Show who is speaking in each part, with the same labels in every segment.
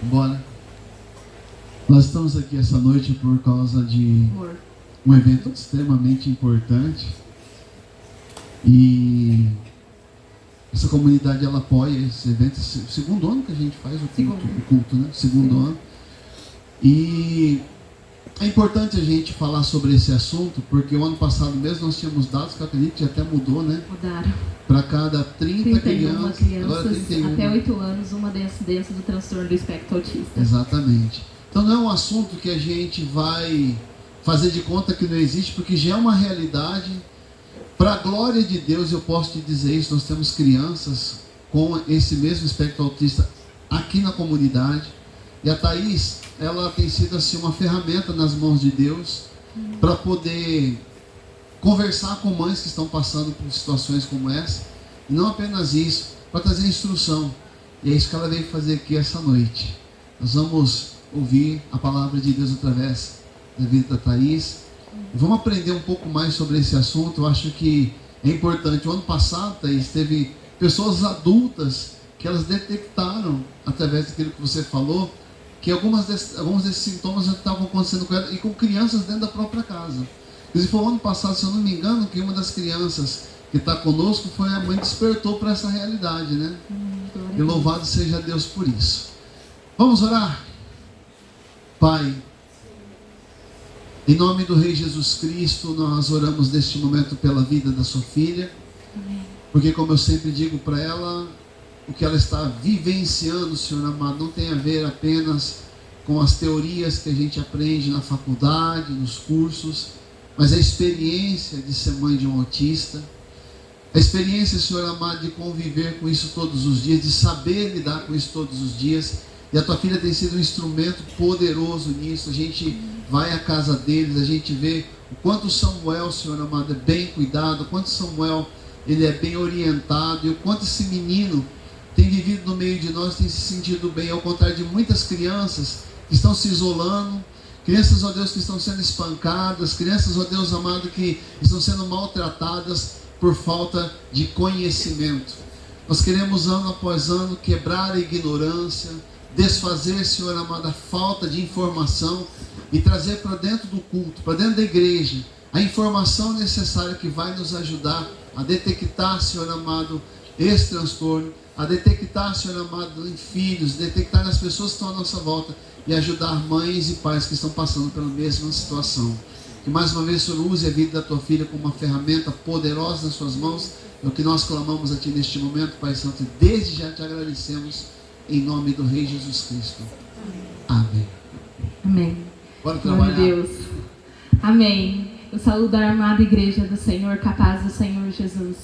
Speaker 1: Bora. Nós estamos aqui essa noite por causa de um evento extremamente importante. E essa comunidade, ela apoia esse evento. Segundo ano que a gente faz o culto, né? Segundo ano. E é importante a gente falar sobre esse assunto, porque o ano passado mesmo nós tínhamos dados que eu acredito que até mudou, né?
Speaker 2: Mudaram.
Speaker 1: Para cada 30 crianças, agora 31.
Speaker 2: Até 8 anos, uma dentro do transtorno do espectro autista.
Speaker 1: Exatamente. Então não é um assunto que a gente vai fazer de conta que não existe, porque já é uma realidade. Para a glória de Deus, eu posso te dizer isso, nós temos crianças com esse mesmo espectro autista aqui na comunidade. E a Thaís, ela tem sido assim uma ferramenta nas mãos de Deus para poder conversar com mães que estão passando por situações como essa. E não apenas isso, para trazer instrução. E é isso que ela veio fazer aqui essa noite. Nós vamos ouvir a palavra de Deus através da vida da Thaís. E vamos aprender um pouco mais sobre esse assunto. Eu acho que é importante. O ano passado, Thaís, teve pessoas adultas que elas detectaram, através daquilo que você falou, que alguns desses sintomas já estavam acontecendo com ela e com crianças dentro da própria casa. E foi o ano passado, se eu não me engano, que uma das crianças que está conosco foi a mãe que despertou para essa realidade, né? E louvado seja Deus por isso. Vamos orar? Pai, em nome do Rei Jesus Cristo, nós oramos neste momento pela vida da sua filha. Porque, como eu sempre digo para ela, o que ela está vivenciando, Senhor amado, não tem a ver apenas com as teorias que a gente aprende na faculdade, nos cursos, mas a experiência de ser mãe de um autista, a experiência, Senhor amado, de conviver com isso todos os dias, de saber lidar com isso todos os dias. E a tua filha tem sido um instrumento poderoso nisso. A gente vai à casa deles, a gente vê o quanto o Samuel, Senhor amado, é bem cuidado, o quanto o Samuel ele é bem orientado, e o quanto esse menino tem vivido no meio de nós, tem se sentido bem, ao contrário de muitas crianças que estão se isolando, crianças, ó Deus, que estão sendo espancadas, crianças, ó Deus amado, que estão sendo maltratadas por falta de conhecimento. Nós queremos, ano após ano, quebrar a ignorância, desfazer, Senhor amado, a falta de informação e trazer para dentro do culto, para dentro da igreja, a informação necessária que vai nos ajudar a detectar, Senhor amado, esse transtorno, a detectar, Senhor amado, em filhos, detectar nas pessoas que estão à nossa volta e ajudar mães e pais que estão passando pela mesma situação. Que mais uma vez, Senhor, use a vida da tua filha como uma ferramenta poderosa nas suas mãos. É o que nós clamamos a Ti neste momento, Pai Santo, e desde já te agradecemos em nome do Rei Jesus Cristo. Amém.
Speaker 2: Amém.
Speaker 1: Bora trabalhar.
Speaker 2: Glória a Deus. Amém. Eu saúdo a amada igreja do Senhor, capaz do Senhor Jesus.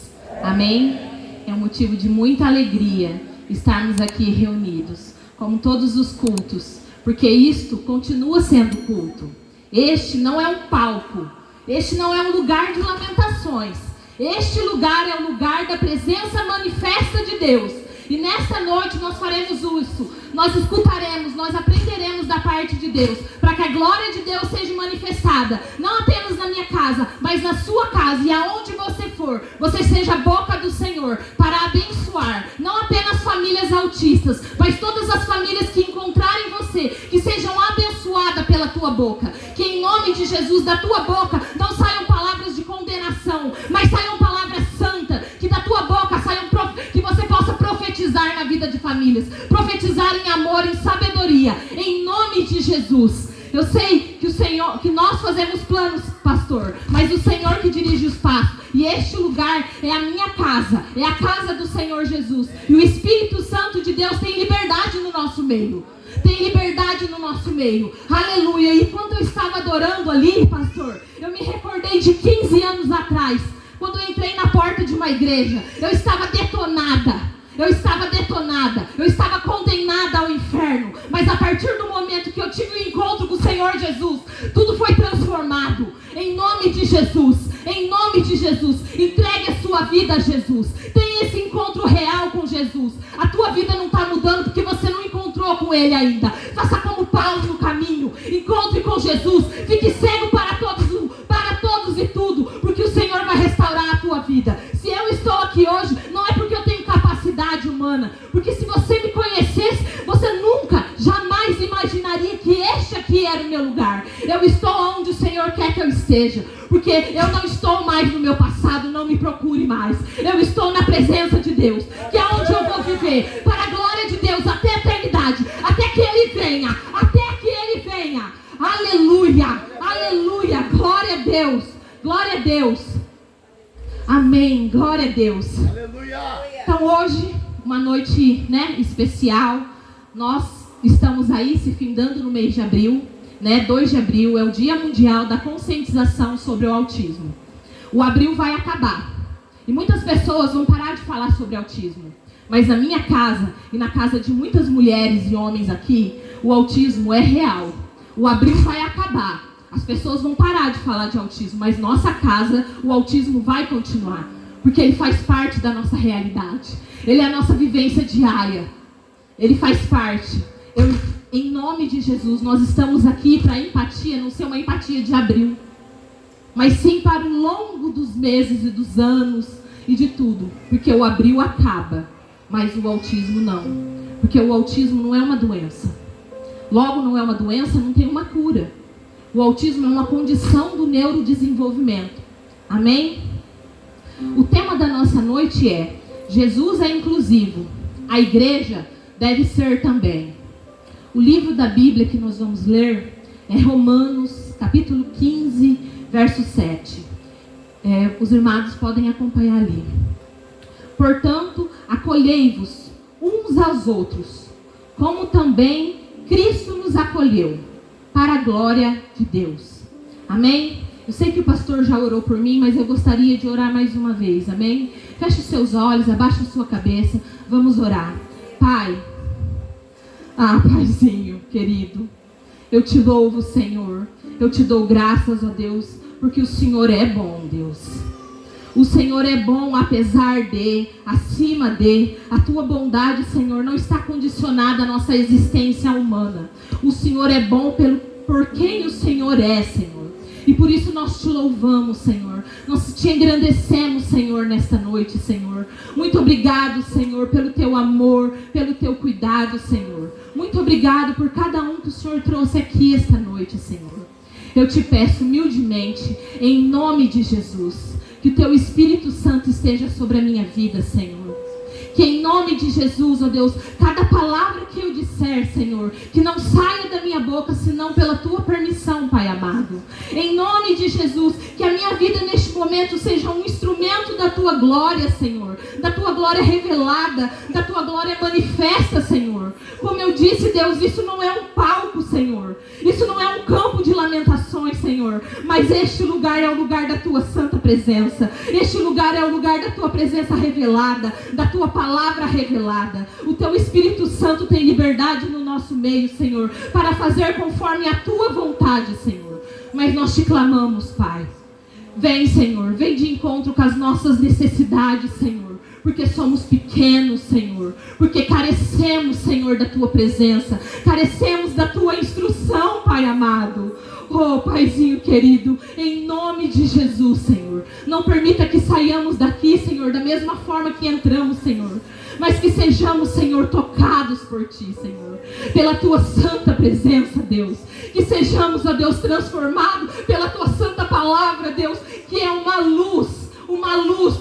Speaker 2: Amém. É um motivo de muita alegria estarmos aqui reunidos, como todos os cultos, porque isto continua sendo culto. Este não é um palco, este não é um lugar de lamentações, este lugar é o lugar da presença manifesta de Deus. E nesta noite nós faremos isso, nós escutaremos, nós aprenderemos da parte de Deus, para que a glória de Deus seja manifestada, não apenas na minha casa, mas na sua casa, e aonde você for, você seja a boca do Senhor, para abençoar, não apenas famílias autistas, mas todas as famílias que encontrarem você, que sejam abençoadas pela tua boca, que em nome de Jesus, da tua boca, não saiam palavras de condenação, mas saiam palavras santas, que da tua boca saiam, que você possa profetizar na vida de famílias, profetizar em amor, em sabedoria, em nome de Jesus. Eu sei que o Senhor, que nós fazemos planos, pastor, mas o Senhor que dirige os passos, e este lugar é a minha casa, é a casa do Senhor Jesus, e o Espírito Santo de Deus tem liberdade no nosso meio, tem liberdade no nosso meio, aleluia. E quando eu estava adorando ali, pastor, eu me recordei de 15 anos atrás, quando eu entrei na porta de uma igreja, eu estava detonada, eu estava condenada ao inferno, mas a partir do momento que eu tive o encontro com o Senhor Jesus, tudo foi transformado, em nome de Jesus, entregue a sua vida a Jesus, tenha esse encontro real com Jesus, a tua vida não está mudando porque você não encontrou com Ele ainda, faça como Paulo no caminho, encontre com Jesus, fique cego para todos e tudo, porque o Senhor vai restaurar a tua vida. Se eu estou aqui hoje, não é porque eu tenho capacidade humana, porque se você me conhecesse, você nunca, jamais Eu estou onde o Senhor quer que eu esteja. Porque eu não estou mais no meu passado, não me procure mais. Eu estou na presença de Deus, que é onde eu vou viver, para a glória de Deus, até a eternidade, até que Ele venha, até que Ele venha. Aleluia, aleluia, glória a Deus, glória a Deus. Amém, glória a Deus.
Speaker 1: Aleluia.
Speaker 2: Então hoje, uma noite, especial. Nós estamos aí se findando no mês de abril, 2 de abril é o Dia Mundial da Conscientização sobre o Autismo. O abril vai acabar e muitas pessoas vão parar de falar sobre autismo. Mas na minha casa e na casa de muitas mulheres e homens aqui, o autismo é real. O abril vai acabar. As pessoas vão parar de falar de autismo, mas nossa casa, o autismo vai continuar. Porque ele faz parte da nossa realidade. Ele é a nossa vivência diária. Ele faz parte. Em nome de Jesus, nós estamos aqui para a empatia, não ser uma empatia de abril, mas sim para o longo dos meses e dos anos e de tudo. Porque o abril acaba, mas o autismo não. Porque o autismo não é uma doença. Logo, não é uma doença, não tem uma cura. O autismo é uma condição do neurodesenvolvimento. Amém? O tema da nossa noite é: Jesus é inclusivo, a igreja deve ser também. O livro da Bíblia que nós vamos ler é Romanos, capítulo 15, verso 7. Os irmãos podem acompanhar ali. Portanto, acolhei-vos uns aos outros, como também Cristo nos acolheu, para a glória de Deus. Amém? Eu sei que o pastor já orou por mim, mas eu gostaria de orar mais uma vez. Amém? Feche os seus olhos, abaixe a sua cabeça. Vamos orar. Pai. Paizinho querido, eu te louvo, Senhor. Eu te dou graças, ó Deus, porque o Senhor é bom, Deus. O Senhor é bom apesar de, acima de, a tua bondade, Senhor, não está condicionada à nossa existência humana. O Senhor é bom por quem o Senhor é, Senhor. E por isso nós te louvamos, Senhor. Nós te engrandecemos, Senhor, nesta noite, Senhor. Muito obrigado, Senhor, pelo teu amor, pelo teu cuidado, Senhor. Muito obrigado por cada um que o Senhor trouxe aqui esta noite, Senhor. Eu te peço humildemente, em nome de Jesus, que o teu Espírito Santo esteja sobre a minha vida, Senhor. Que em nome de Jesus, ó Deus, cada palavra que eu disser, Senhor, que não saia da minha boca, senão pela tua permissão, Pai amado. Em nome de Jesus, que a minha vida neste momento seja um instrumento da tua glória, Senhor. Da tua glória revelada, da tua glória manifesta, Senhor. Como eu disse, Deus, isso não é um palco, Senhor. Isso não é um campo de lamentações, Senhor. Mas este lugar é o lugar da tua santa presença. Este lugar é o lugar da tua presença revelada, da tua palavra revelada. O teu Espírito Santo tem liberdade no nosso meio, Senhor, para fazer conforme a tua vontade, Senhor. Mas nós te clamamos, Pai. Vem, Senhor, vem de encontro com as nossas necessidades, Senhor. Porque somos pequenos, Senhor. Porque carecemos, Senhor, da tua presença. Carecemos da tua instrução, Pai amado. Oh, Paizinho querido, em nome de Jesus, Senhor. Não permita que saiamos daqui, Senhor, da mesma forma que entramos, Senhor. Mas que sejamos, Senhor, tocados por Ti, Senhor. Pela Tua santa presença, Deus. Que sejamos, ó Deus, transformados pela Tua santa palavra, Deus. Que é uma luz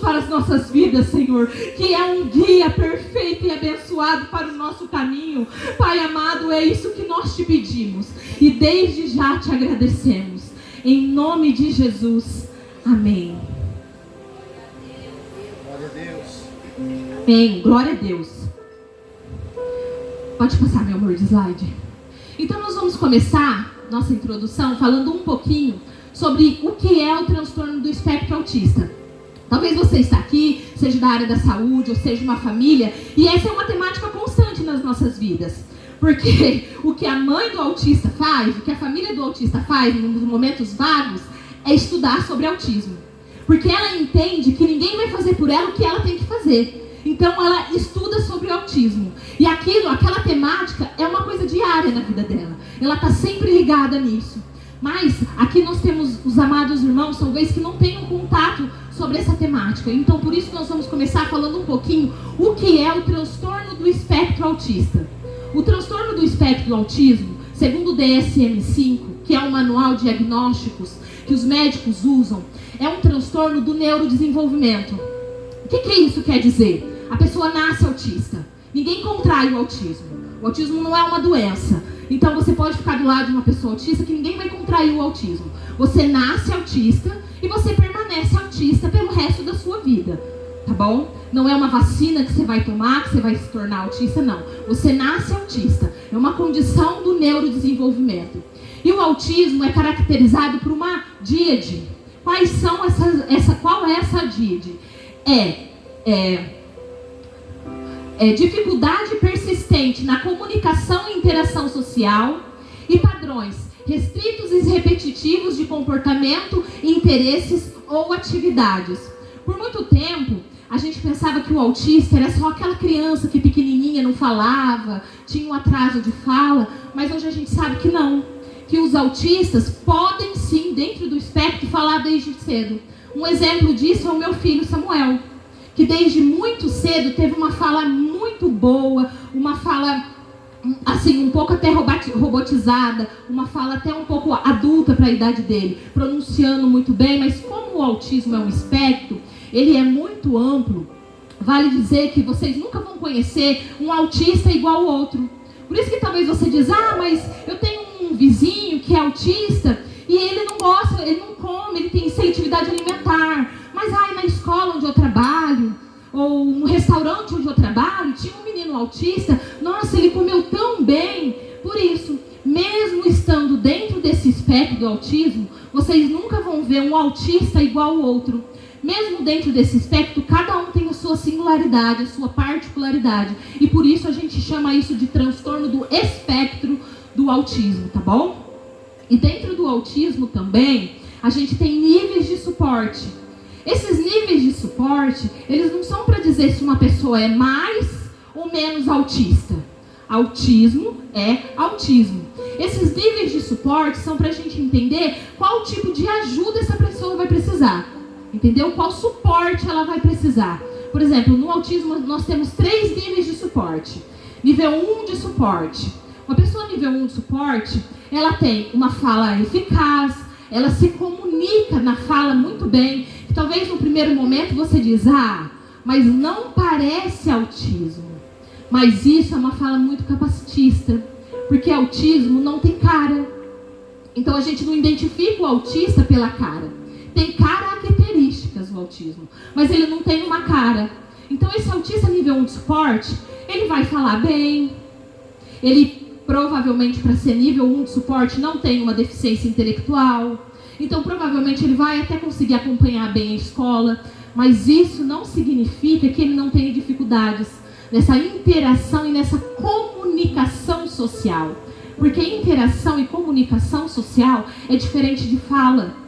Speaker 2: para as nossas vidas, Senhor, que é um guia perfeito e abençoado para o nosso caminho. Pai amado, é isso que nós te pedimos e desde já te agradecemos, em nome de Jesus, amém.
Speaker 1: Glória a Deus.
Speaker 2: Amém, glória a Deus. Pode passar, meu amor, de slide. Então nós vamos começar nossa introdução falando um pouquinho sobre o que é o transtorno do espectro autista. Talvez você está aqui, seja da área da saúde, ou seja uma família, e essa é uma temática constante nas nossas vidas. Porque o que a mãe do autista faz, o que a família do autista faz nos momentos vagos, é estudar sobre autismo. Porque ela entende que ninguém vai fazer por ela o que ela tem que fazer. Então ela estuda sobre o autismo. E aquela temática é uma coisa diária na vida dela. Ela está sempre ligada nisso. Mas aqui nós temos os amados irmãos, talvez que não tenham contato sobre essa temática. Então por isso nós vamos começar falando um pouquinho o que é o transtorno do espectro autista. O transtorno do espectro do autismo, segundo o DSM-5, que é um manual de diagnósticos que os médicos usam, é um transtorno do neurodesenvolvimento. O que isso quer dizer? A pessoa nasce autista. Ninguém contrai o autismo. O autismo não é uma doença. Então você pode ficar do lado de uma pessoa autista que ninguém vai contrair o autismo. Você nasce autista e você permanece autista pelo resto da sua vida. Tá bom? Não é uma vacina que você vai tomar, que você vai se tornar autista, não. Você nasce autista. É uma condição do neurodesenvolvimento. E o autismo é caracterizado por uma díade. Qual é essa díade? Dificuldade persistente na comunicação e interação social e padrões restritos e repetitivos de comportamento, interesses ou atividades. Por muito tempo, a gente pensava que o autista era só aquela criança que pequenininha não falava, tinha um atraso de fala, mas hoje a gente sabe que não. Que os autistas podem sim, dentro do espectro, falar desde cedo. Um exemplo disso é o meu filho Samuel, que desde muito cedo teve uma fala muito boa, uma fala assim, um pouco até robotizada, uma fala até um pouco adulta para a idade dele, pronunciando muito bem, mas como o autismo é um espectro, ele é muito amplo, vale dizer que vocês nunca vão conhecer um autista igual ao outro. Por isso que talvez você diz, mas eu tenho um vizinho que é autista e ele não gosta, ele não come, ele tem seletividade alimentar, mas na escola onde eu trabalho, ou no restaurante onde eu trabalho, tinha um menino autista, nossa, ele comeu tão bem. Por isso, mesmo estando dentro desse espectro do autismo, vocês nunca vão ver um autista igual ao outro. Mesmo dentro desse espectro, cada um tem a sua singularidade, a sua particularidade. E por isso a gente chama isso de transtorno do espectro do autismo, tá bom? E dentro do autismo também, a gente tem níveis de suporte. Esses níveis de suporte, eles não são para dizer se uma pessoa é mais ou menos autista. Autismo é autismo. Esses níveis de suporte são para a gente entender qual tipo de ajuda essa pessoa vai precisar. Entendeu? Qual suporte ela vai precisar. Por exemplo, no autismo nós temos 3 níveis de suporte. Nível 1 de suporte. Uma pessoa nível 1 de suporte, ela tem uma fala eficaz, ela se comunica na fala muito bem. Talvez no primeiro momento você diz, mas não parece autismo. Mas isso é uma fala muito capacitista, porque autismo não tem cara. Então a gente não identifica o autista pela cara. Tem características o autismo, mas ele não tem uma cara. Então esse autista nível 1 de suporte, ele vai falar bem, ele provavelmente para ser nível 1 de suporte não tem uma deficiência intelectual, então provavelmente ele vai até conseguir acompanhar bem a escola, mas isso não significa que ele não tenha dificuldades nessa interação e nessa comunicação social, porque interação e comunicação social é diferente de fala.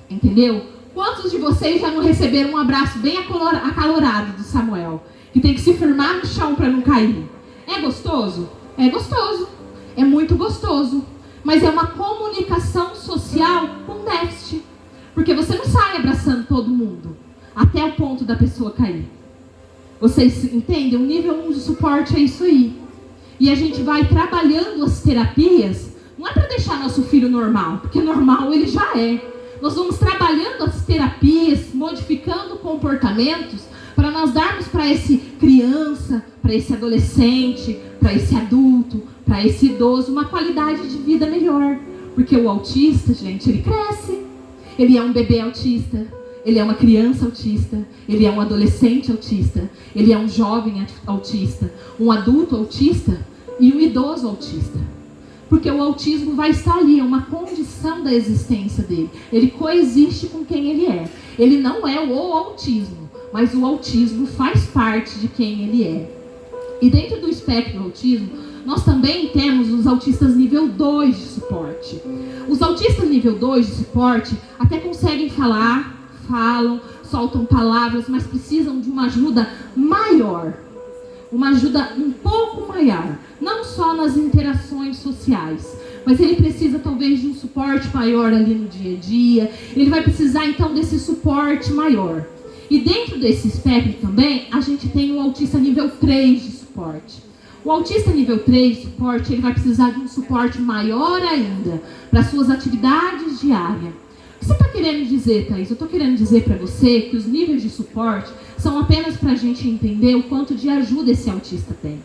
Speaker 2: Entendeu? Quantos de vocês já não receberam um abraço bem acalorado do Samuel? Que tem que se firmar no chão para não cair. É gostoso? É gostoso. É muito gostoso. Mas é uma comunicação social com déficit. Porque você não sai abraçando todo mundo até o ponto da pessoa cair. Vocês entendem? O nível 1 de suporte é isso aí. E a gente vai trabalhando as terapias. Não é para deixar nosso filho normal, porque normal ele já é. Nós vamos trabalhando as terapias, modificando comportamentos, para nós darmos para esse criança, para esse adolescente, para esse adulto, para esse idoso, uma qualidade de vida melhor. Porque o autista, gente, ele cresce. Ele é um bebê autista, ele é uma criança autista, ele é um adolescente autista, ele é um jovem autista, um adulto autista e um idoso autista. Porque o autismo vai estar ali, é uma condição da existência dele. Ele coexiste com quem ele é. Ele não é o autismo, mas o autismo faz parte de quem ele é. E dentro do espectro do autismo, nós também temos os autistas nível 2 de suporte. Os autistas nível 2 de suporte até conseguem falar, falam, soltam palavras, mas precisam de uma ajuda maior. Uma ajuda um pouco maior, não só nas interações sociais, mas ele precisa talvez de um suporte maior ali no dia a dia, ele vai precisar então desse suporte maior. E dentro desse espectro também, a gente tem o autista nível 3 de suporte. O autista nível 3 de suporte, ele vai precisar de um suporte maior ainda para suas atividades diárias. O que você está querendo dizer, Thaís? Eu estou querendo dizer para você que os níveis de suporte são apenas para a gente entender o quanto de ajuda esse autista tem.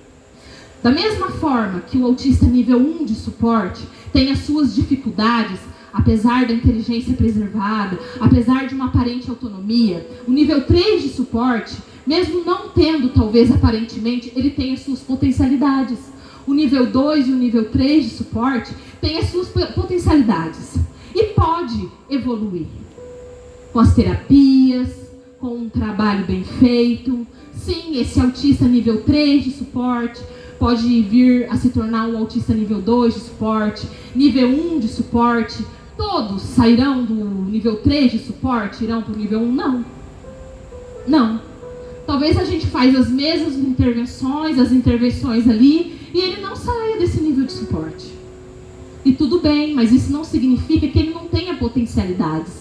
Speaker 2: Da mesma forma que o autista nível 1 de suporte tem as suas dificuldades, apesar da inteligência preservada, apesar de uma aparente autonomia, o nível 3 de suporte, mesmo não tendo, talvez aparentemente, ele tem as suas potencialidades. O nível 2 e o nível 3 de suporte têm as suas potencialidades e pode evoluir com as terapias, com um trabalho bem feito. Sim, esse autista nível 3 de suporte pode vir a se tornar um autista nível 2 de suporte, nível 1 de suporte. Todos sairão do nível 3 de suporte, irão para o nível 1? Não. Não. Talvez a gente faz as mesmas intervenções, as intervenções ali, e ele não saia desse nível de suporte. E tudo bem, mas isso não significa que ele não tenha potencialidades.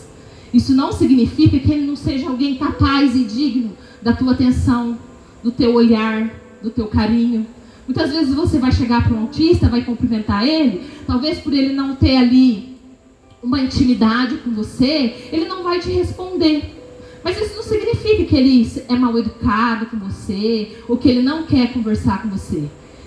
Speaker 2: Isso não significa que ele não seja alguém capaz e digno da tua atenção, do teu olhar, do teu carinho. Muitas vezes você vai chegar para um autista, vai cumprimentar ele, talvez por ele não ter ali uma intimidade com você, ele não vai te responder. Mas isso não significa que ele é mal educado com você, ou que ele não quer conversar com você.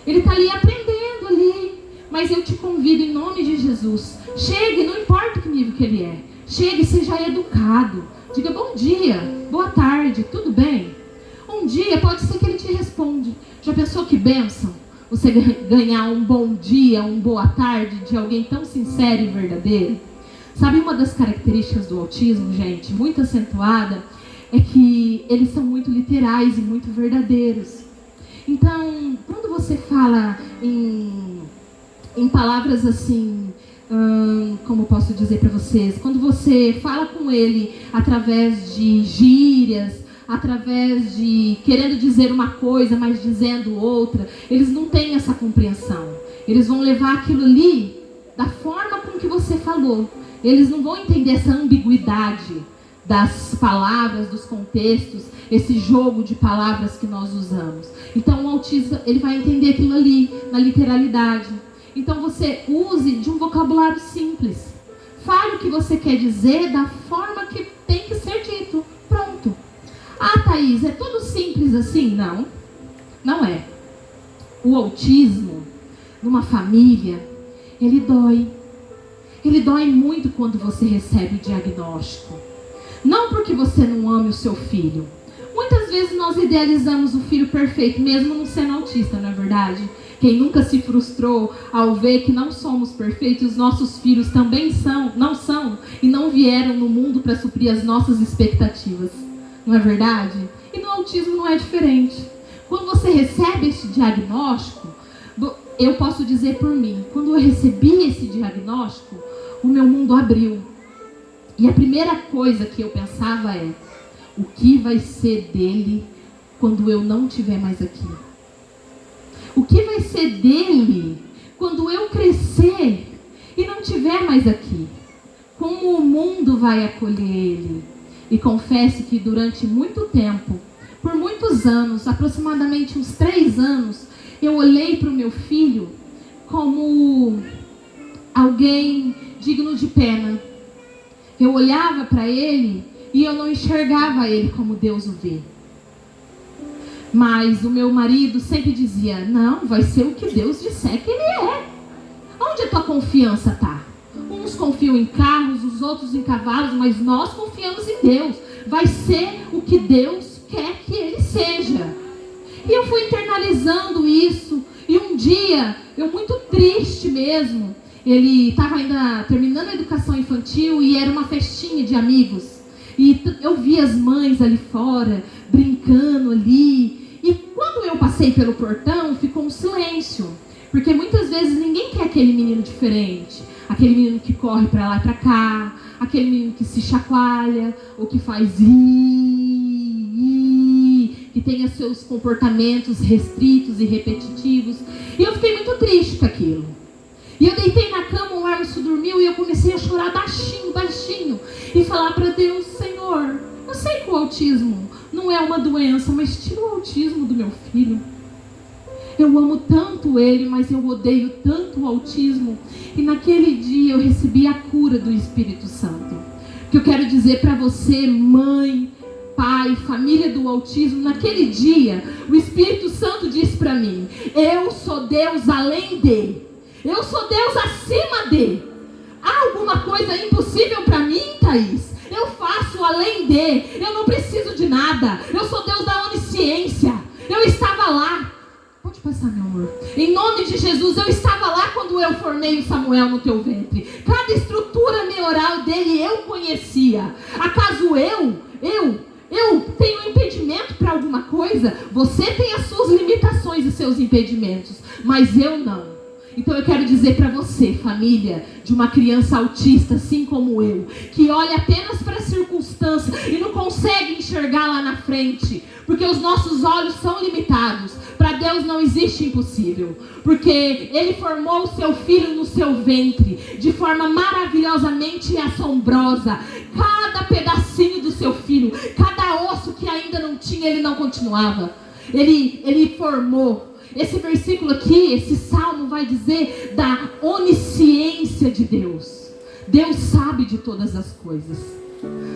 Speaker 2: Ele está ali aprendendo ali. Mas eu te convido em nome de Jesus. Chegue, não importa que nível que ele é. Chegue, seja educado. Diga bom dia, boa tarde, tudo bem? Um dia pode ser que ele te responda. Já pensou que bênção? Você ganhar um bom dia, uma boa tarde de alguém tão sincero e verdadeiro? Sabe, uma das características do autismo, gente, muito acentuada, é que eles são muito literais e muito verdadeiros. Então, quando você fala em palavras assim, como posso dizer para vocês, quando você fala com ele através de gírias, através de querendo dizer uma coisa, mas dizendo outra, eles não têm essa compreensão. Eles vão levar aquilo ali da forma com que você falou. Eles não vão entender essa ambiguidade das palavras, dos contextos, esse jogo de palavras que nós usamos. Então o autista, ele vai entender aquilo ali, na literalidade. Então você use de um vocabulário simples. Fale o que você quer dizer da forma que tem que ser dito. Pronto. Ah, Thaís, é tudo simples assim? Não, não é. O autismo, numa família, ele dói. Ele dói muito quando você recebe o diagnóstico. Não porque você não ame o seu filho. Muitas vezes nós idealizamos o filho perfeito, mesmo não sendo autista, não é verdade? Quem nunca se frustrou ao ver que não somos perfeitos, os nossos filhos também não são, e não vieram no mundo para suprir as nossas expectativas. Não é verdade? E no autismo não é diferente. Quando você recebe esse diagnóstico, eu posso dizer por mim, quando eu recebi esse diagnóstico, o meu mundo abriu. E a primeira coisa que eu pensava é, o que vai ser dele quando eu não estiver mais aqui? O que vai ser dele quando eu crescer e não estiver mais aqui? Como o mundo vai acolher ele? E confesso que durante muito tempo, por muitos anos, aproximadamente uns 3 anos, eu olhei para o meu filho como alguém digno de pena. Eu olhava para ele e eu não enxergava ele como Deus o vê. Mas o meu marido sempre dizia, não, vai ser o que Deus disser que ele é. Onde a tua confiança está? Uns confiam em carros, os outros em cavalos, mas nós confiamos em Deus. Vai ser o que Deus quer que ele seja. E eu fui internalizando isso. E um dia, eu muito triste mesmo, ele estava ainda terminando a educação infantil e era uma festinha de amigos. E eu vi as mães ali fora, brincando ali. E quando eu passei pelo portão, ficou um silêncio. Porque muitas vezes ninguém quer aquele menino diferente. Aquele menino que corre para lá e para cá. Aquele menino que se chacoalha, ou que faz que tenha seus comportamentos restritos e repetitivos. E eu fiquei muito triste com aquilo. E eu deitei na cama, o Armstrong dormiu e eu comecei a chorar baixinho, baixinho. E falar para Deus, Senhor, eu sei que o autismo não é uma doença, mas tira o autismo do meu filho. Eu amo tanto ele, mas eu odeio tanto o autismo. E naquele dia eu recebi a cura do Espírito Santo. Que eu quero dizer para você, mãe, pai, família do autismo, naquele dia o Espírito Santo disse para mim: eu sou Deus além de, eu sou Deus acima de. Há alguma coisa impossível para mim, Thaís? Eu faço além de, eu não preciso de nada, eu sou Deus da onisciência. Eu estava lá. Pode passar, meu amor. Em nome de Jesus, eu estava lá quando eu formei o Samuel no teu ventre. Cada estrutura neural dele eu conhecia. Acaso eu tenho impedimento para alguma coisa? Você tem as suas limitações e seus impedimentos, mas eu não. Então eu quero dizer para você, família de uma criança autista, assim como eu, que olha apenas para a circunstância e não consegue enxergar lá na frente, porque os nossos olhos são limitados. Para Deus não existe impossível, porque Ele formou o seu filho no seu ventre de forma maravilhosamente assombrosa. Cada pedacinho do seu filho, cada osso que ainda não tinha, Ele não continuava. Ele formou. Esse versículo aqui, esse salmo vai dizer da onisciência de Deus. Deus sabe de todas as coisas.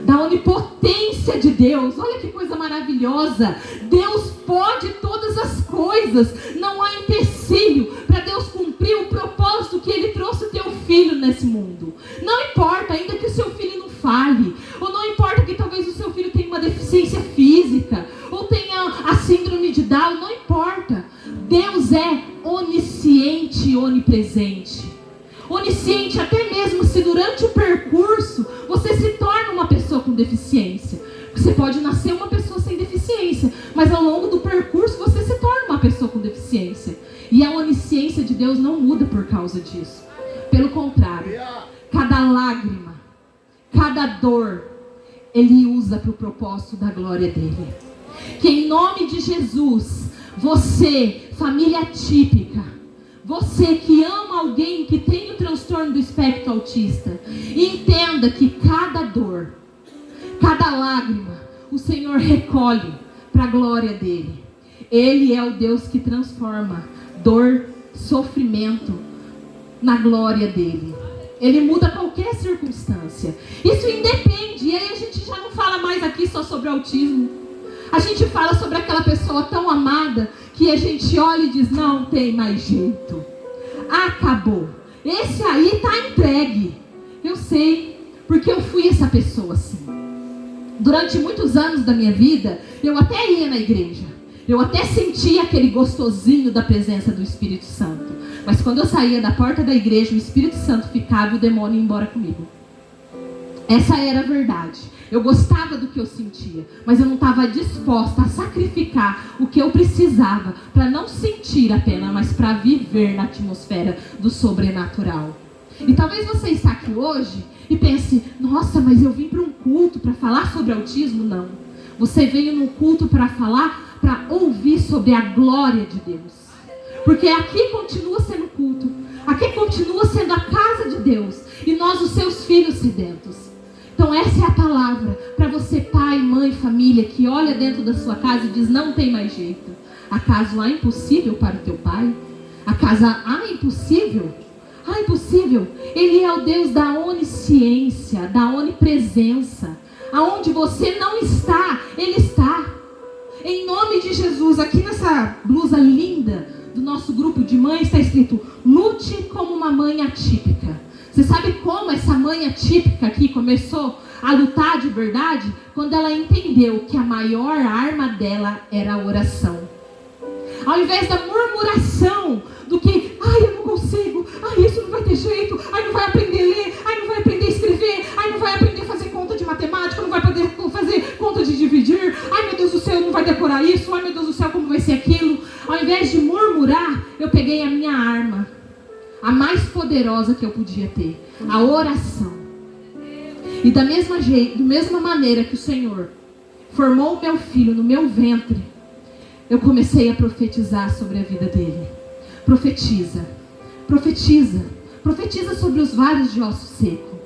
Speaker 2: Da onipotência de Deus. Olha que coisa maravilhosa. Deus pode todas as coisas. Não há empecilho para Deus cumprir o propósito que Ele trouxe o teu filho nesse mundo. Não importa, ainda que o seu filho não fale, ou não importa que talvez o seu filho tenha uma deficiência física, ou tenha a síndrome de Down, não importa. Deus é onisciente e onipresente. Onisciente até mesmo se durante o percurso você se torna uma pessoa com deficiência. Você pode nascer uma pessoa sem deficiência, mas ao longo do percurso você se torna uma pessoa com deficiência. E a onisciência de Deus não muda por causa disso. Pelo contrário, cada lágrima, cada dor, Ele usa para o propósito da glória dEle. Que em nome de Jesus, você, família típica, você que ama alguém que tem o transtorno do espectro autista, entenda que cada dor, cada lágrima, o Senhor recolhe para a glória dEle. Ele é o Deus que transforma dor, sofrimento na glória dEle. Ele muda qualquer circunstância. Isso independe. E aí a gente já não fala mais aqui só sobre autismo. A gente fala sobre aquela pessoa tão amada que a gente olha e diz: não tem mais jeito. Acabou. Esse aí está entregue. Eu sei, porque eu fui essa pessoa assim. Durante muitos anos da minha vida, eu até ia na igreja. Eu até sentia aquele gostosinho da presença do Espírito Santo. Mas quando eu saía da porta da igreja, o Espírito Santo ficava e o demônio ia embora comigo. Essa era a verdade. Eu gostava do que eu sentia, mas eu não estava disposta a sacrificar o que eu precisava para não sentir apenas, mas para viver na atmosfera do sobrenatural. E talvez você está aqui hoje e pense: nossa, mas eu vim para um culto para falar sobre autismo. Não. Você veio num culto para falar, para ouvir sobre a glória de Deus. Porque aqui continua sendo culto. Aqui continua sendo a casa de Deus. E nós, os seus filhos sedentos. Então essa é a palavra para você, pai, mãe, família, que olha dentro da sua casa e diz: não tem mais jeito. Acaso há impossível para o teu pai? Acaso há impossível? Há impossível? Ele é o Deus da onisciência, da onipresença. Aonde você não está, Ele está. Em nome de Jesus, aqui nessa blusa linda do nosso grupo de mães está escrito: lute como uma mãe atípica. Você sabe como essa mãe atípica aqui começou a lutar de verdade? Quando ela entendeu que a maior arma dela era a oração. Ao invés da murmuração, do que: ai, eu não consigo, ai, isso não vai ter jeito, ai, não vai aprender a ler, ai, não vai aprender a escrever, ai, não vai aprender a fazer conta de matemática, não vai poder fazer conta de dividir, ai, meu Deus do céu, não vai decorar isso, ai, meu Deus do céu, como vai ser aquilo. Ao invés de murmurar, eu peguei a minha arma, a mais poderosa que eu podia ter, a oração. E da mesma maneira que o Senhor formou o meu filho no meu ventre, eu comecei a profetizar sobre a vida dele. Profetiza, profetiza, profetiza sobre os vales de osso seco.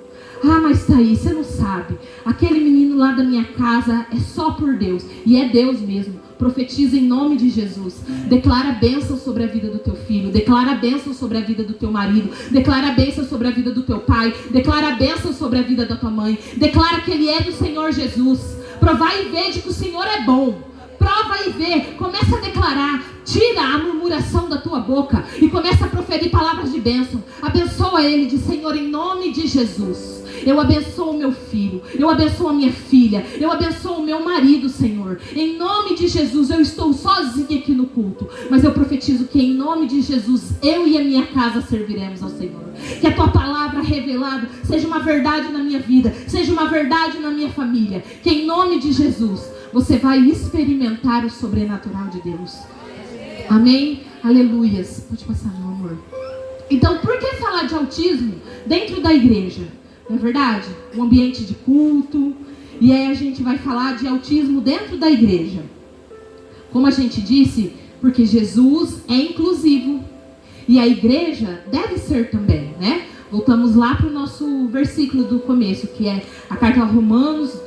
Speaker 2: Ah, mas Thaís, você não sabe, aquele menino lá da minha casa é só por Deus, e é Deus mesmo, profetiza em nome de Jesus. Declara bênção sobre a vida do teu filho. Declara bênção sobre a vida do teu marido. Declara bênção sobre a vida do teu pai. Declara bênção sobre a vida da tua mãe. Declara que Ele é do Senhor Jesus. Provai e vede que o Senhor é bom. Prova e vê. Começa a declarar. Tira a murmuração da tua boca e começa a proferir palavras de bênção. Abençoa ele, diz: Senhor, em nome de Jesus, eu abençoo o meu filho, eu abençoo a minha filha, eu abençoo o meu marido, Senhor. Em nome de Jesus, eu estou sozinha aqui no culto, mas eu profetizo que em nome de Jesus, eu e a minha casa serviremos ao Senhor. Que a tua palavra revelada seja uma verdade na minha vida, seja uma verdade na minha família. Que em nome de Jesus, você vai experimentar o sobrenatural de Deus. Amém? Aleluias. Pode passar, meu amor. Então, por que falar de autismo dentro da igreja? Não é verdade? Um ambiente de culto. E aí a gente vai falar de autismo dentro da igreja. Como a gente disse, porque Jesus é inclusivo. E a igreja deve ser também, né? Voltamos lá para o nosso versículo do começo, que é a carta aos Romanos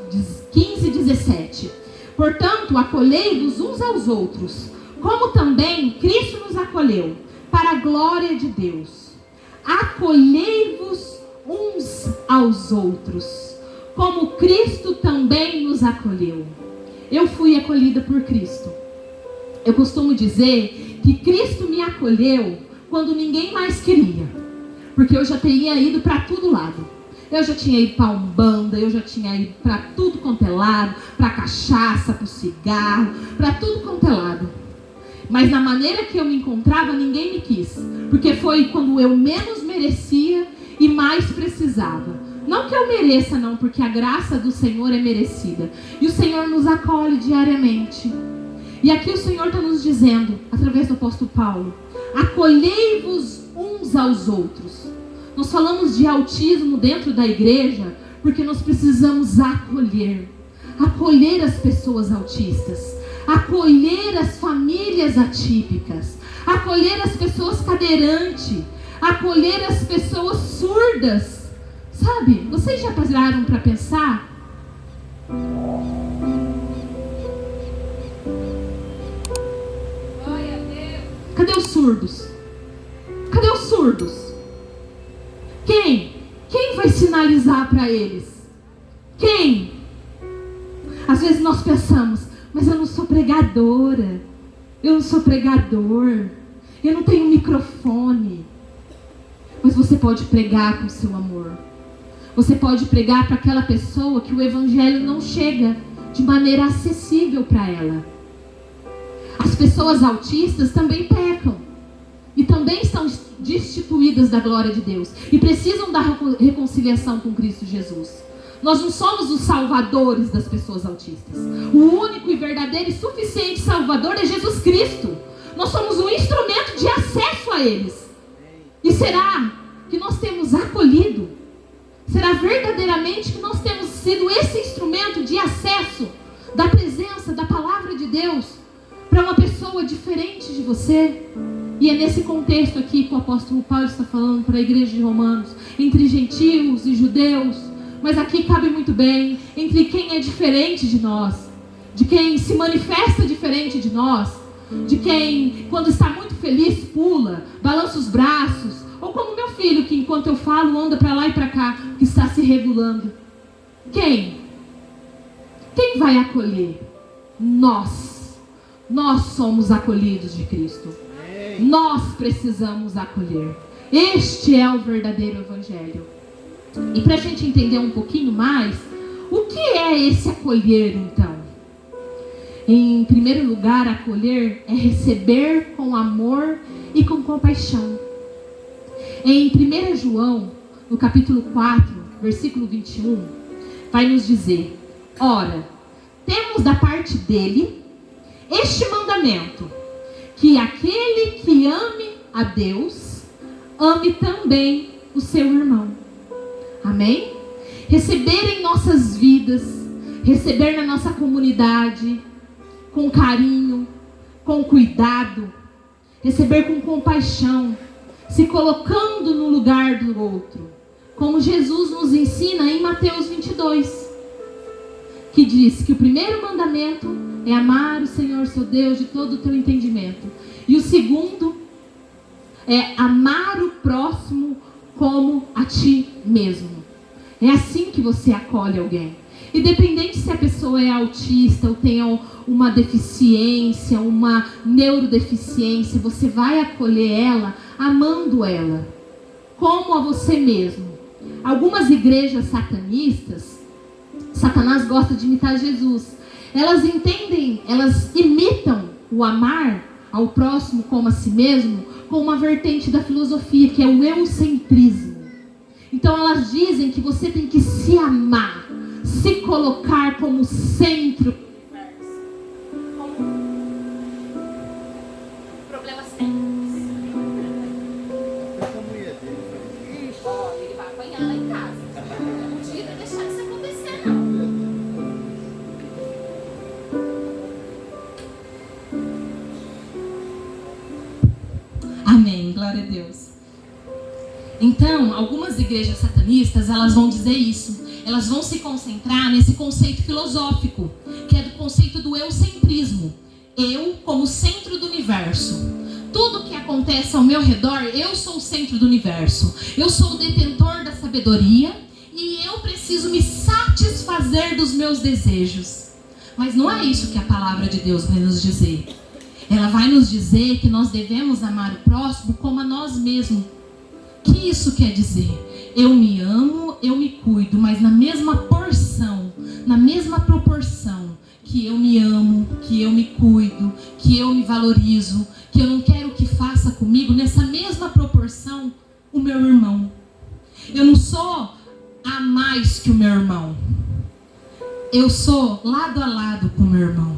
Speaker 2: 15, 17. Portanto, acolhei-vos uns aos outros, como também Cristo nos acolheu, para a glória de Deus. Acolhei-vos uns aos outros, como Cristo também nos acolheu. Eu fui acolhida por Cristo. Eu costumo dizer que Cristo me acolheu quando ninguém mais queria, porque eu já teria ido para todo lado. Eu já tinha ido para a Umbanda, eu já tinha ido para tudo quanto é lado, para a cachaça, para o cigarro, para tudo quanto é lado. Mas na maneira que eu me encontrava, ninguém me quis. Porque foi quando eu menos merecia e mais precisava. Não que eu mereça, não, porque a graça do Senhor é merecida. E o Senhor nos acolhe diariamente. E aqui o Senhor está nos dizendo, através do apóstolo Paulo: acolhei-vos uns aos outros. Nós falamos de autismo dentro da igreja porque nós precisamos acolher as pessoas autistas, acolher as famílias atípicas, acolher as pessoas cadeirantes, acolher as pessoas surdas. Sabe, vocês já pararam para pensar? Cadê os surdos? Cadê os surdos? Quem vai sinalizar para eles? Quem? Às vezes nós pensamos: mas eu não sou pregadora, eu não sou pregador, eu não tenho microfone. Mas você pode pregar com seu amor. Você pode pregar para aquela pessoa que o evangelho não chega de maneira acessível para ela. As pessoas autistas também pecam e também estão destituídas da glória de Deus e precisam da reconciliação com Cristo Jesus. Nós não somos os salvadores das pessoas autistas. O único e verdadeiro e suficiente salvador é Jesus Cristo. Nós somos um instrumento de acesso a eles. E será que nós temos acolhido? Será verdadeiramente que nós temos sido esse instrumento de acesso da presença, da palavra de Deus para uma pessoa diferente de você? E é nesse contexto aqui que o apóstolo Paulo está falando para a igreja de Romanos, entre gentios e judeus, mas aqui cabe muito bem, entre quem é diferente de nós, de quem se manifesta diferente de nós, de quem, quando está muito feliz, pula, balança os braços, ou como meu filho, que enquanto eu falo, anda para lá e para cá, que está se regulando. Quem vai acolher? Nós somos acolhidos de Cristo. Nós precisamos acolher. Este é o verdadeiro evangelho. E para a gente entender um pouquinho mais, o que é esse acolher então? Em primeiro lugar, acolher é receber com amor e com compaixão. Em 1 João, no capítulo 4, versículo 21, vai nos dizer: ora, temos da parte dele este mandamento, que aquele que ame a Deus, ame também o seu irmão. Amém? Receber em nossas vidas, receber na nossa comunidade, com carinho, com cuidado, receber com compaixão, se colocando no lugar do outro, como Jesus nos ensina em Mateus 22, que diz que o primeiro mandamento é amar o Senhor, seu Deus, de todo o teu entendimento. E o segundo é amar o próximo como a ti mesmo. É assim que você acolhe alguém. Independente se a pessoa é autista ou tenha uma deficiência, uma neurodeficiência, você vai acolher ela amando ela, como a você mesmo. Algumas igrejas satanistas, Satanás gosta de imitar Jesus. Elas entendem, elas imitam o amar ao próximo como a si mesmo com uma vertente da filosofia, que é o eugocentrismo. Então elas dizem que você tem que se amar, se colocar como centro. Problemas técnicos. Ele vai apanhar lá em casa. Não podia deixar isso acontecer, não. Amém, glória a Deus. Então, algumas igrejas satanistas, elas vão dizer isso. Elas vão se concentrar nesse conceito filosófico, que é do conceito do eugocentrismo. Eu como centro do universo. Tudo que acontece ao meu redor, eu sou o centro do universo. Eu sou o detentor da sabedoria e eu preciso me satisfazer dos meus desejos. Mas não é isso que a palavra de Deus vai nos dizer. Ela vai nos dizer que nós devemos amar o próximo como a nós mesmos. O que isso quer dizer? Eu me amo, eu me cuido, mas na mesma porção, na mesma proporção que eu me amo, que eu me cuido, que eu me valorizo, que eu não quero que faça comigo, nessa mesma proporção, o meu irmão. Eu não sou a mais que o meu irmão. Eu sou lado a lado com o meu irmão.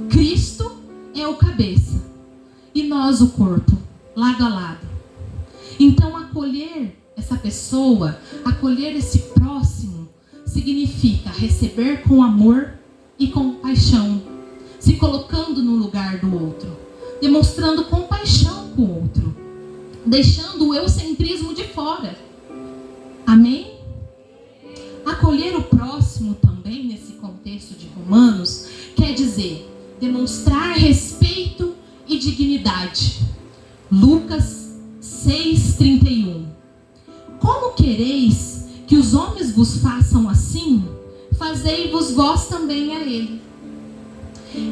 Speaker 2: Cristo é o cabeça e nós o corpo, lado a lado. Então acolher essa pessoa, acolher esse próximo, significa receber com amor e compaixão, se colocando no lugar do outro, demonstrando compaixão com o outro, deixando o eugocentrismo de fora. Amém? Acolher o próximo também, nesse contexto de Romanos, quer dizer demonstrar respeito e dignidade. Lucas 6:31. Como quereis que os homens vos façam assim? Fazei-vos vós também a ele.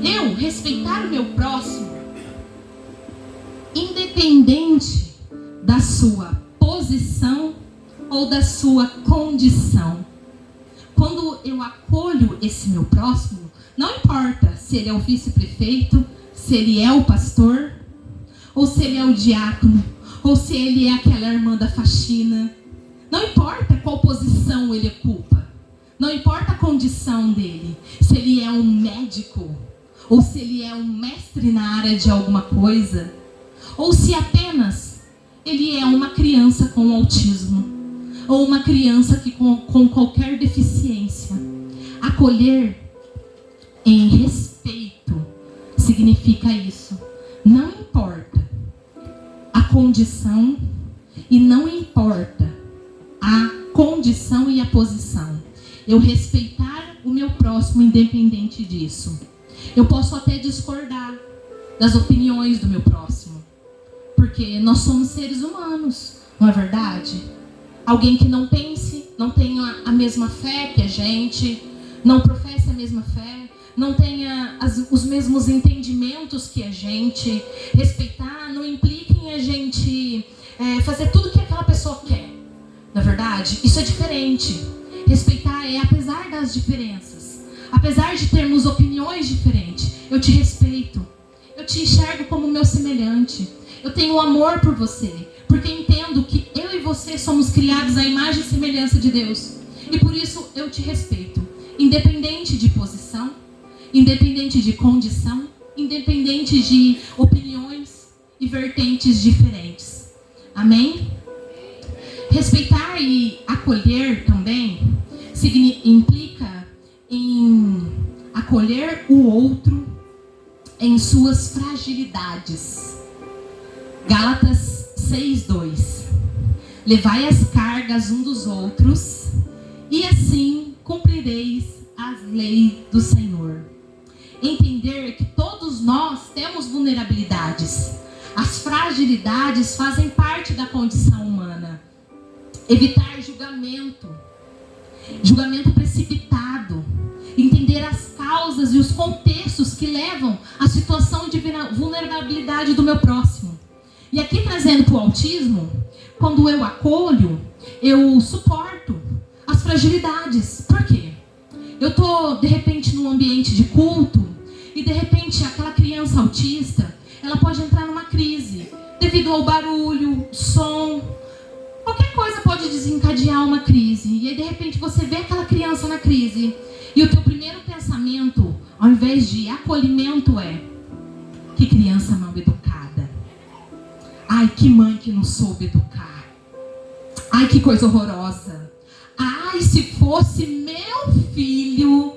Speaker 2: Eu respeitar o meu próximo, independente da sua posição ou da sua condição. Quando eu acolho esse meu próximo, não importa se ele é o vice-prefeito, se ele é o pastor, ou se ele é o diácono, ou se ele é aquela irmã da faxina. Não importa qual posição ele ocupa. Não importa a condição dele. Se ele é um médico, ou se ele é um mestre na área de alguma coisa, ou se apenas ele é uma criança com autismo, ou uma criança que com qualquer deficiência. Acolher em respeito significa isso. Não importa a condição e não importa a condição e a posição. Eu respeitar o meu próximo independente disso. Eu posso até discordar das opiniões do meu próximo, porque nós somos seres humanos, não é verdade? Alguém que não pense, não tenha a mesma fé que a gente, não professe a mesma fé, não tenha os mesmos entendimentos que a gente. Respeitar não implica em a gente fazer tudo que aquela pessoa quer. Na verdade, isso é diferente. Respeitar é apesar das diferenças, apesar de termos opiniões diferentes, eu te respeito. Eu te enxergo como meu semelhante. Eu tenho amor por você, porque entendo que eu e você somos criados à imagem e semelhança de Deus. E por isso eu te respeito, independente de posição, independente de condição, independente de opiniões e vertentes diferentes. Amém? Respeitar e acolher também implica em acolher o outro em suas fragilidades. Gálatas 6:2. Levai as cargas um dos outros e assim cumprireis as leis do Senhor.
Speaker 3: entender que todos nós temos vulnerabilidades. As fragilidades fazem parte da condição humana. Evitar julgamento precipitado. Entender as causas e os contextos que levam à situação de vulnerabilidade do meu próximo. E aqui trazendo para o autismo, quando eu acolho, eu suporto as fragilidades. Por quê? Eu estou, de repente, num ambiente de culto e, de repente, aquela criança autista, ela pode entrar numa crise devido ao barulho, som. Qualquer coisa pode desencadear uma crise. E aí, de repente, você vê aquela criança na crise e o teu primeiro pensamento, ao invés de acolhimento, é: que criança mal educada. Ai, que mãe que não soube educar. Ai, que coisa horrorosa. Ai, se fosse meu filho.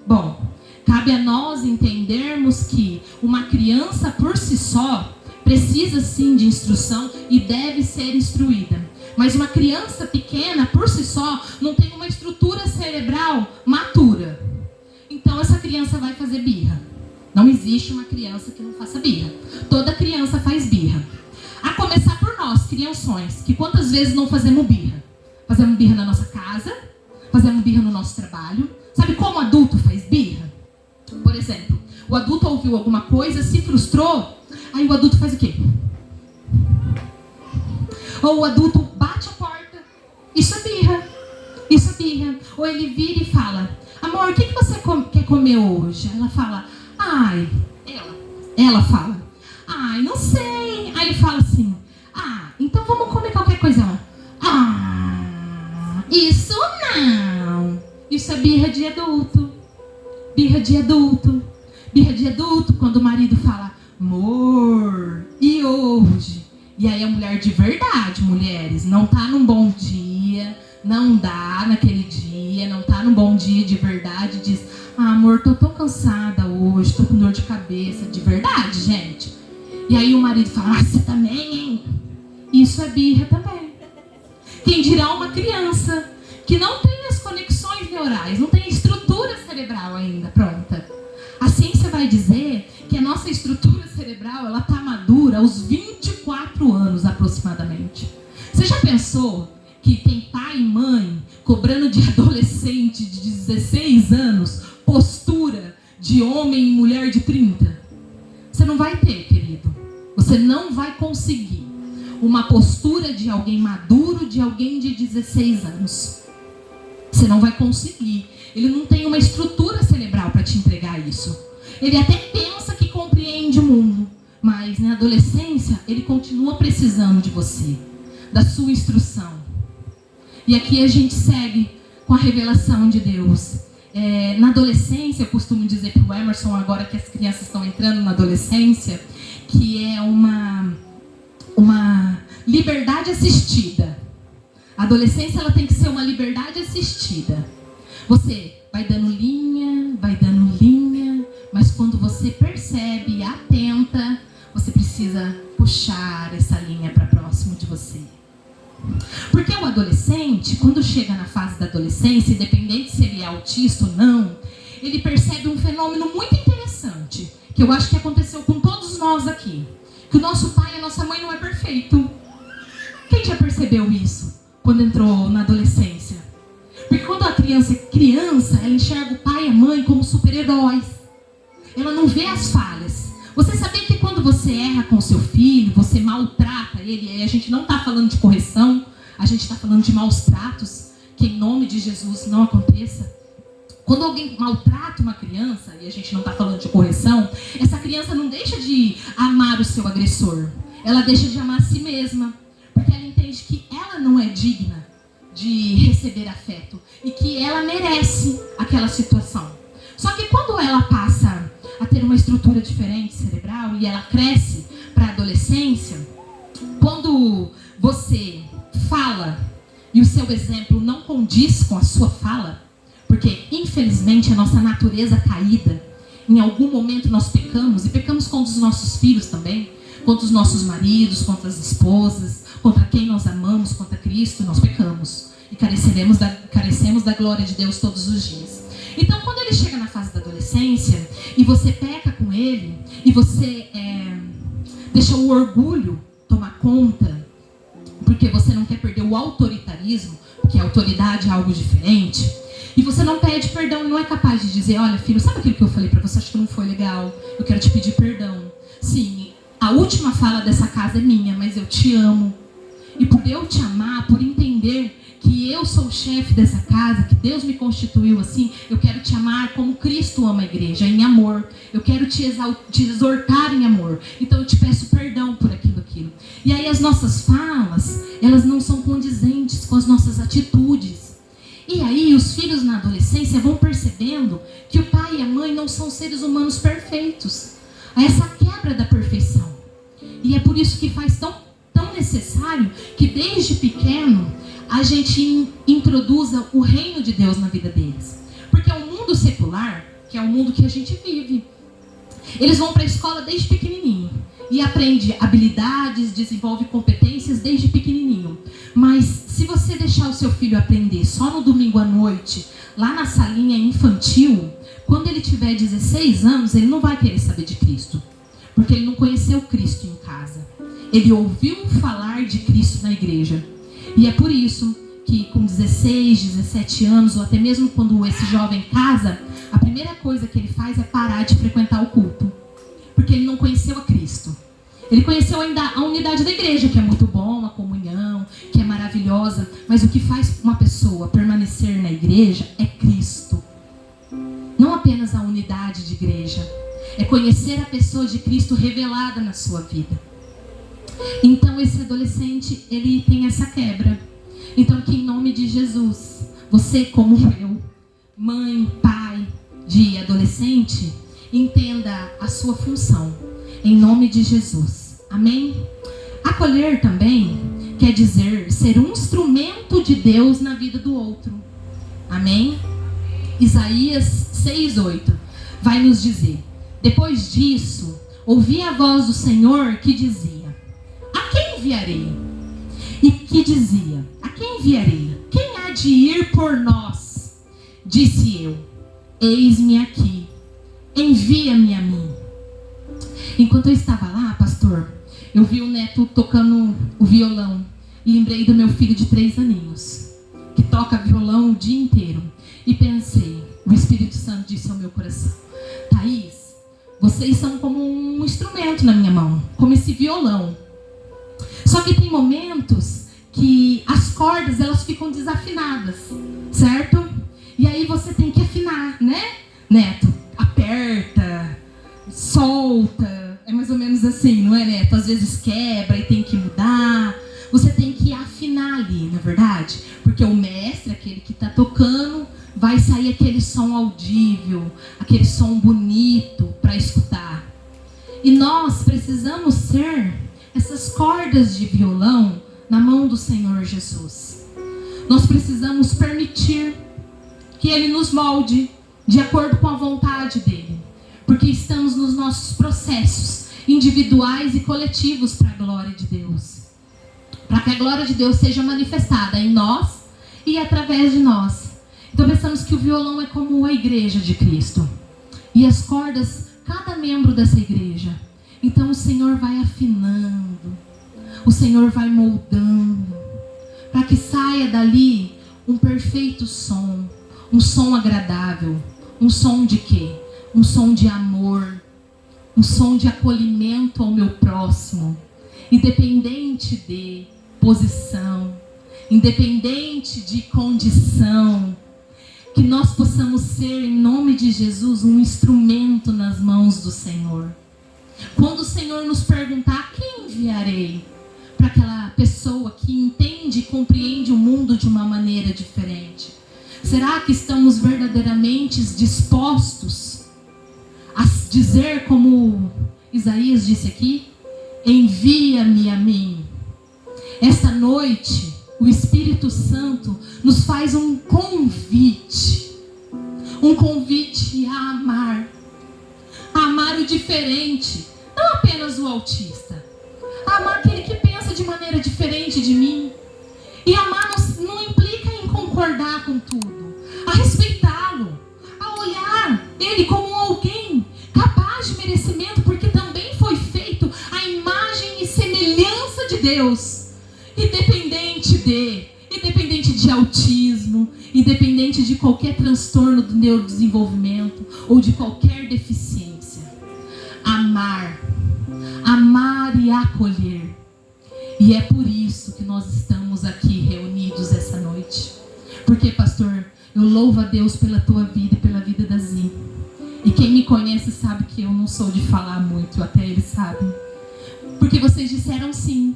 Speaker 3: Bom, cabe a nós entendermos que uma criança por si só precisa sim de instrução e deve ser instruída. Mas uma criança pequena por si só não tem uma estrutura cerebral matura. Então essa criança vai fazer birra. Não existe uma criança que não faça birra. Toda criança faz birra. A começar por nós, crianções, que quantas vezes não fazemos birra? Fazemos birra na nossa casa, fazemos birra no nosso trabalho. Sabe como adulto faz birra? Por exemplo, o adulto ouviu alguma coisa, se frustrou, aí o adulto faz o quê? Ou o adulto bate a porta. Isso é birra. Isso é birra. Ou ele vira e fala: amor, o que você quer comer hoje? Ela fala: ai, ela fala: ai, não sei. Aí ele fala assim: ah, então vamos comer qualquer coisa. Ah, isso não. Isso é birra de adulto. Birra de adulto. Birra de adulto quando o marido fala: amor, e hoje? E aí a mulher de verdade, mulheres, não tá num bom dia, não dá naquele dia, não tá num bom dia de verdade, diz: ah, amor, tô tão cansada hoje, tô com dor de cabeça, de verdade, gente. E aí o marido fala: ah, você também, hein? Isso é birra também. Quem dirá uma criança que não tem as conexões neurais, não tem a estrutura cerebral ainda pronta. A ciência vai dizer que a nossa estrutura cerebral, ela tá madura aos 24 anos aproximadamente. Você já pensou que tem pai e mãe cobrando de adolescente de 16 anos postura de homem e mulher de 30? Você não vai ter, querido. Você não vai conseguir uma postura de alguém maduro, de alguém de 16 anos. Você não vai conseguir. Ele não tem uma estrutura cerebral para te entregar isso. Ele até pensa que compreende o mundo, mas na adolescência ele continua precisando de você, da sua instrução. E aqui a gente segue com a revelação de Deus. Na adolescência, eu costumo dizer para o Emerson, agora que as crianças estão entrando na adolescência, que é uma liberdade assistida. A adolescência, ela tem que ser uma liberdade assistida. Você vai dando linha, mas quando você percebe e atenta, você precisa puxar essa linha para próximo de você. Porque o adolescente, quando chega na fase da adolescência, independente se ele é autista ou não, ele percebe um fenômeno muito interessante, que eu acho que aconteceu com todos nós aqui. Que o nosso pai e a nossa mãe não é perfeito. Quem já percebeu isso quando entrou na adolescência? Porque quando a criança é criança, ela enxerga o pai e a mãe como super-heróis. Ela não vê as falhas. Você sabia que quando você erra com o seu filho, você maltrata ele, e a gente não está falando de correção, a gente está falando de maus tratos, que em nome de Jesus não aconteça. Quando alguém maltrata uma criança, e a gente não está falando de correção, essa criança não deixa de amar o seu agressor. Ela deixa de amar a si mesma, porque ela entende que ela não é digna de receber afeto e que ela merece aquela situação. Só que quando ela passa a ter uma estrutura diferente cerebral e ela cresce para a adolescência, quando você fala e o seu exemplo não condiz com a sua fala, porque infelizmente a nossa natureza caída, em algum momento nós pecamos, e pecamos contra os nossos filhos também, contra os nossos maridos, contra as esposas, contra quem nós amamos, contra Cristo, nós pecamos. E carecemos da glória de Deus todos os dias. Então, quando ele chega na fase da adolescência e você peca com ele e você deixa o orgulho tomar conta, porque você não quer perder o autoritarismo, porque a autoridade é algo diferente, e você não pede perdão e não é capaz de dizer, olha filho, sabe aquilo que eu falei para você, acho que não foi legal, eu quero te pedir perdão. Sim, a última fala dessa casa é minha, mas eu te amo. E por eu te amar, por entender que eu sou o chefe dessa casa, que Deus me constituiu assim, eu quero te amar como Cristo ama a igreja, em amor. Eu quero te exortar em amor. Então eu te peço perdão por aquilo. E aí as nossas falas, elas não são condizentes com as nossas atitudes. E aí os filhos na adolescência vão percebendo que o pai e a mãe não são seres humanos perfeitos. Há essa quebra da perfeição. E é por isso que faz tão necessário que desde pequeno a gente introduza o reino de Deus na vida deles. Porque o mundo secular, que é o mundo que a gente vive, eles vão para a escola desde pequenininho e aprende habilidades, desenvolve competências desde pequenininho. Mas se você deixar o seu filho aprender só no domingo à noite, lá na salinha infantil, quando ele tiver 16 anos, ele não vai querer saber de Cristo. Porque ele não conheceu Cristo em casa. Ele ouviu falar de Cristo na igreja. E é por isso que com 16, 17 anos, ou até mesmo quando esse jovem casa, a primeira coisa que ele faz é parar de frequentar o culto. Porque ele não conheceu a Cristo. Ele conheceu ainda a unidade da igreja, que é muito bom, a comunhão, que é maravilhosa. Mas o que faz uma pessoa permanecer na igreja é Cristo. Não apenas a unidade de igreja. É conhecer a pessoa de Cristo revelada na sua vida. Então esse adolescente, ele tem essa quebra. Então que em nome de Jesus, você como eu, mãe, pai de adolescente, entenda a sua função. Em nome de Jesus. Amém? Acolher também quer dizer ser um instrumento de Deus na vida do outro. Amém? Isaías 6:8 vai nos dizer: depois disso, ouvi a voz do Senhor que dizia: a quem enviarei? E que dizia: a quem enviarei? Quem há de ir por nós? Disse eu: eis-me aqui, envia-me a mim. Enquanto eu estava lá, pastor, eu vi o neto tocando o violão e lembrei do meu filho de 3 aninhos, que toca violão o dia inteiro. E pensei, o Espírito Santo disse ao meu coração: Thaís, vocês são como um instrumento na minha mão, como esse violão. Só que tem momentos que as cordas, elas ficam desafinadas, certo? E aí você tem que afinar, né, Neto? Aperta, solta, é mais ou menos assim, não é, Neto? Às vezes quebra e tem que mudar. Você tem que afinar ali, na verdade? Porque o mestre, aquele que está tocando, vai sair aquele som audível, aquele som bonito para escutar. E nós precisamos ser essas cordas de violão na mão do Senhor Jesus. Nós precisamos permitir que Ele nos molde de acordo com a vontade dEle. Porque estamos nos nossos processos individuais e coletivos para a glória de Deus. Para que a glória de Deus seja manifestada em nós e através de nós. Então pensamos que o violão é como a igreja de Cristo. E as cordas, cada membro dessa igreja. Então o Senhor vai afinando. O Senhor vai moldando. Para que saia dali um perfeito som. Um som agradável. Um som de quê? Um som de amor. Um som de acolhimento ao meu próximo. Independente de posição. Independente de condição. Que nós possamos ser, em nome de Jesus, um instrumento nas mãos do Senhor. Quando o Senhor nos perguntar: quem enviarei? Para aquela pessoa que entende e compreende o mundo de uma maneira diferente. Será que estamos verdadeiramente dispostos a dizer como Isaías disse aqui? Envia-me a mim. Esta noite, o Espírito Santo nos faz um convite a amar. A amar o diferente, não apenas o autista. A amar aquele que pensa de maneira diferente de mim. E amar não implica em concordar com tudo. A respeitá-lo, a ele como alguém capaz de merecimento, porque também foi feito à imagem e semelhança de Deus, independente de autismo, independente de qualquer transtorno do neurodesenvolvimento ou de qualquer deficiência. Amar e acolher. E é por isso que nós estamos aqui reunidos essa noite. Porque, pastor, eu louvo a Deus pela tua vida e pela vida da Zi. E quem me conhece sabe que eu não sou de falar muito, até eles sabem. Porque vocês disseram sim.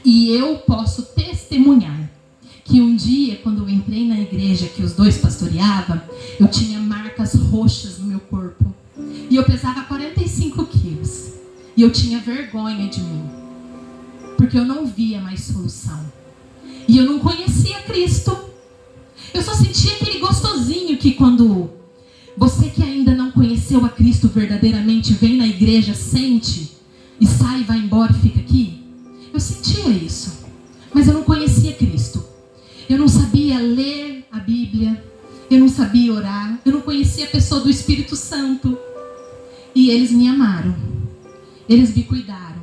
Speaker 3: E eu posso testemunhar que um dia, quando eu entrei na igreja que os dois pastoreavam, eu tinha marcas roxas no meu corpo. E eu pesava 45 quilos. E eu tinha vergonha de mim. Porque eu não via mais solução. E eu não conhecia Cristo. Eu só sentia aquele gostosinho que quando você que ainda não conheceu a Cristo verdadeiramente vem na igreja, sente e sai e vai embora e fica aqui. Eu sentia isso. Mas eu não conhecia Cristo. Eu não sabia ler a Bíblia. Eu não sabia orar. Eu não conhecia a pessoa do Espírito Santo. E eles me amaram. Eles me cuidaram.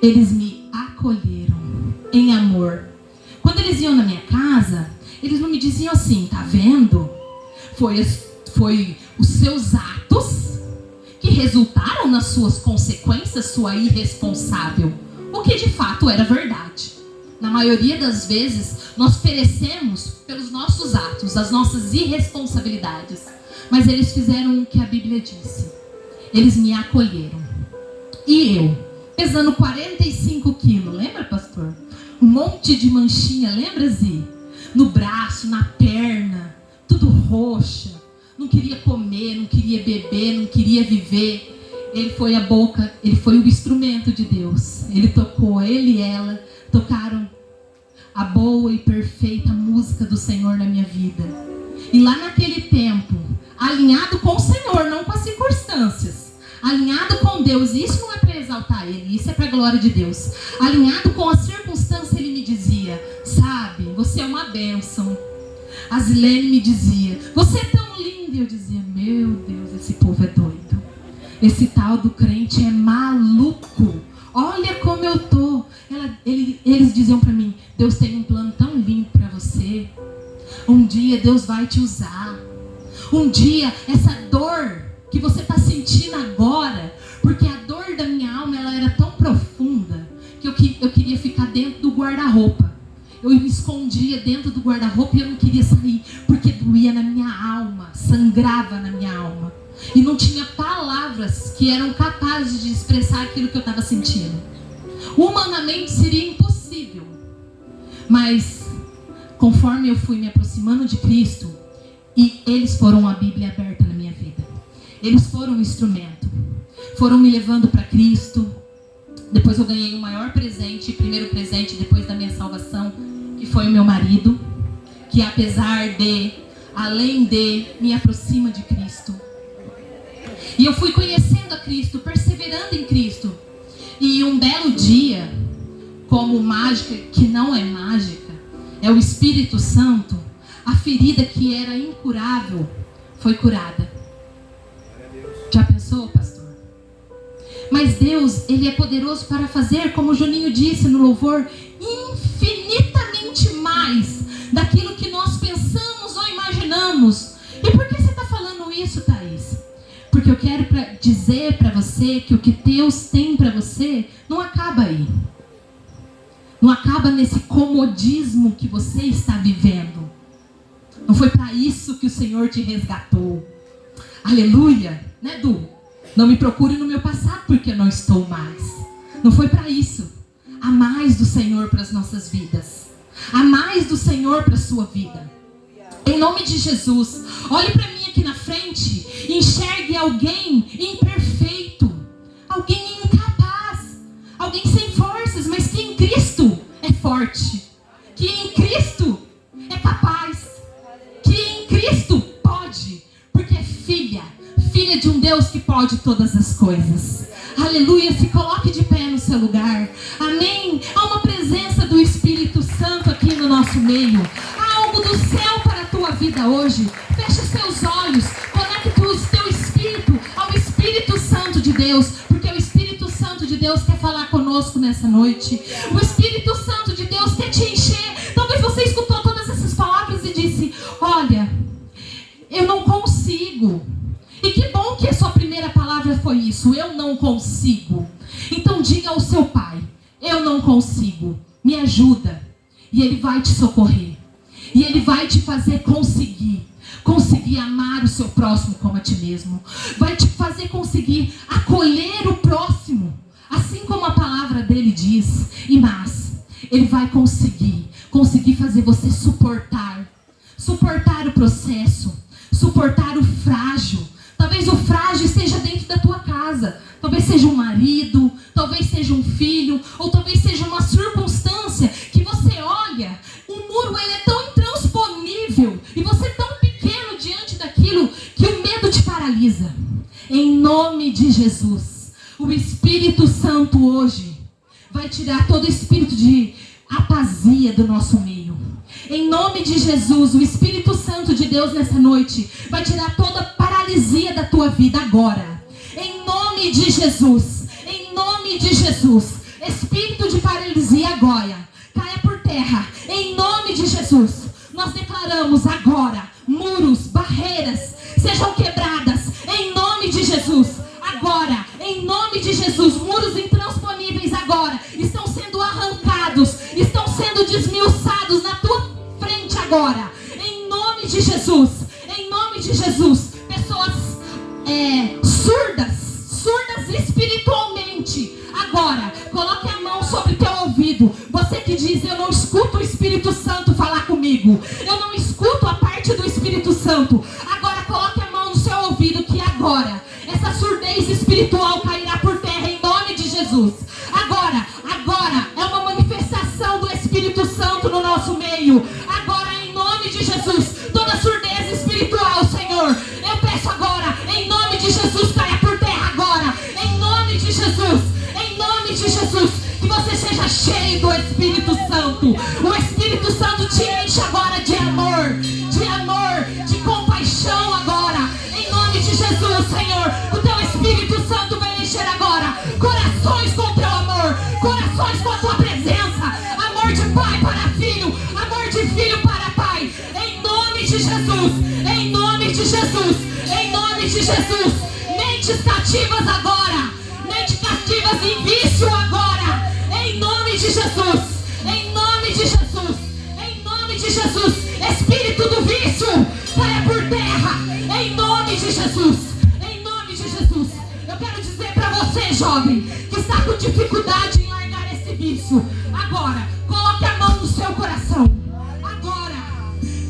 Speaker 3: Eles me acolheram em amor. Quando eles iam na minha casa, eles não me diziam assim, tá vendo? Foi os seus atos que resultaram nas suas consequências, sua irresponsável. O que de fato era verdade. Na maioria das vezes, nós perecemos pelos nossos atos, as nossas irresponsabilidades. Mas eles fizeram o que a Bíblia disse. Eles me acolheram. E eu, pesando 45 quilos, lembra, pastor? Um monte de manchinha, lembra, Zi? No braço, na perna, tudo roxa. Não queria comer, não queria beber, não queria viver. Ele foi a boca, ele foi o instrumento de Deus. Ele tocou, ele e ela tocaram a boa e perfeita música do Senhor na minha vida. E lá naquele tempo, alinhado com o Senhor, não com as circunstâncias, alinhado com Deus, isso não é para exaltar Ele, isso é para a glória de Deus. Alinhado com a circunstância, Ele me dizia, sabe, você é uma bênção. A Zilene me dizia, você é tão linda. E eu dizia, meu Deus, esse povo é doido. Esse tal do crente é maluco. Olha como eu tô. Eles diziam para mim, Deus tem um plano tão lindo para você. Um dia Deus vai te usar. Um dia essa dor que você está sentindo agora, porque a dor da minha alma ela era tão profunda que eu queria ficar dentro do guarda-roupa. Eu me escondia dentro do guarda-roupa e eu não queria sair, porque doía na minha alma, sangrava na minha alma. E não tinha palavras que eram capazes de expressar aquilo que eu estava sentindo. Humanamente seria impossível. Mas, conforme eu fui me aproximando de Cristo, e eles foram a Bíblia aberta na minha vida. Eles foram um instrumento. Foram me levando para Cristo. Depois eu ganhei o maior presente, primeiro presente depois da minha salvação, que foi o meu marido, que além de, me aproxima de Cristo. E eu fui conhecendo a Cristo, perseverando em Cristo. E um belo dia, como mágica, que não é mágica, é o Espírito Santo, a ferida que era incurável foi curada. Já pensou, pastor? Mas Deus, Ele é poderoso para fazer, como o Juninho disse no louvor, infinitamente mais daquilo que nós pensamos ou imaginamos. E por que você está falando isso, Thaís? Porque eu quero dizer para você que o que Deus tem para você não acaba aí. Não acaba nesse comodismo que você está vivendo. Não foi para isso que o Senhor te resgatou. Aleluia, né, Du? Não me procure no meu passado porque eu não estou mais. Não foi para isso. Há mais do Senhor para as nossas vidas. Há mais do Senhor para a sua vida. Em nome de Jesus, olhe para mim aqui na frente e enxergue alguém imperfeito, alguém incapaz, alguém sem forças, mas que em Cristo é forte, que em Cristo é capaz, que em Cristo pode, porque é filha de um Deus que pode todas as coisas. Aleluia, se coloque de pé no seu lugar. Amém? Há uma presença do Espírito Santo aqui no nosso meio. Há algo do céu para a tua vida hoje. Feche os teus olhos, conecte os teus de Deus, porque o Espírito Santo de Deus quer falar conosco nessa noite. O Espírito Santo de Deus quer te encher. Talvez você escutou todas essas palavras e disse: olha, eu não consigo. E que bom que a sua primeira palavra foi isso: eu não consigo. Então diga ao seu pai: eu não consigo, me ajuda. E ele vai te socorrer. E ele vai te fazer conseguir amar o seu próximo como a ti mesmo. Vai te fazer conseguir acolher o próximo, assim como a palavra dele diz. E mais, ele vai conseguir fazer você suportar o processo, suportar o frágil. Talvez o frágil esteja dentro da tua casa. Talvez seja um marido, talvez seja um filho, ou talvez seja uma circunstância que você olha, o muro ele é tão intransponível e você é tão pequeno diante daquilo que o medo te paralisa. Em nome de Jesus, o Espírito Santo hoje vai tirar todo espírito de apatia do nosso meio. Em nome de Jesus, o Espírito Santo de Deus nessa noite vai tirar toda a paralisia da tua vida agora. Em nome de Jesus, em nome de Jesus, espírito de paralisia agora, caia por terra. Em nome de Jesus, nós declaramos agora, muros, barreiras, sejam quebradas. Em nome de Jesus, agora, em nome de Jesus, muros intransponíveis agora estão sendo arrancados, estão sendo desmiuçados na tua frente agora. Em nome de Jesus, pessoas surdas espiritualmente, agora, coloque a mão sobre teu ouvido. Você que diz: eu não escuto o Espírito Santo falar comigo, eu não escuto a parte do Espírito Santo. Agora coloque a mão no seu ouvido, que agora essa surdez espiritual cairá por terra em nome de Jesus. Agora é uma manifestação do Espírito Santo no nosso meio. Agora, em nome de Jesus, toda surdez espiritual, Senhor, eu peço agora, em nome de Jesus, caia por terra agora. Em nome de Jesus, que você seja cheio do Espírito Santo. O Espírito Santo te enche agora de amor, de compaixão agora. Em nome de Jesus, Senhor, o teu Espírito Santo vai encher agora corações com teu amor, corações com a tua presença. Amor de pai para filho, amor de filho para pai. Em nome de Jesus, em nome de Jesus, em nome de Jesus. Mentes cativas agora, mentes cativas em vício agora. Em nome de Jesus, em nome de Jesus, em nome de Jesus. Espírito do vício, caia por terra. Em nome de Jesus, em nome de Jesus. Eu quero dizer para você, jovem, que está com dificuldade em largar esse vício. Agora, coloque a mão no seu coração. Agora,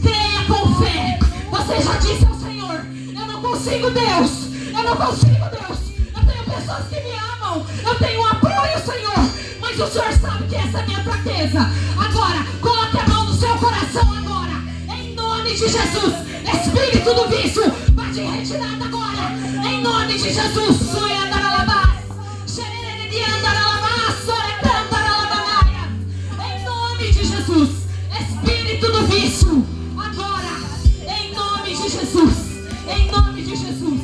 Speaker 3: creia com fé. Você já disse ao Senhor: eu não consigo, Deus. Eu não consigo, Deus. Eu tenho pessoas que me amam. Eu tenho um apoio, Senhor. Mas o Senhor sabe que essa é a minha fraqueza. Agora, coloque a mão no seu coração agora. Em nome de Jesus. Espírito do vício, vai de retirada agora. Em nome de Jesus. Em nome de Jesus. Espírito do vício, agora. Em nome de Jesus. Em nome de Jesus.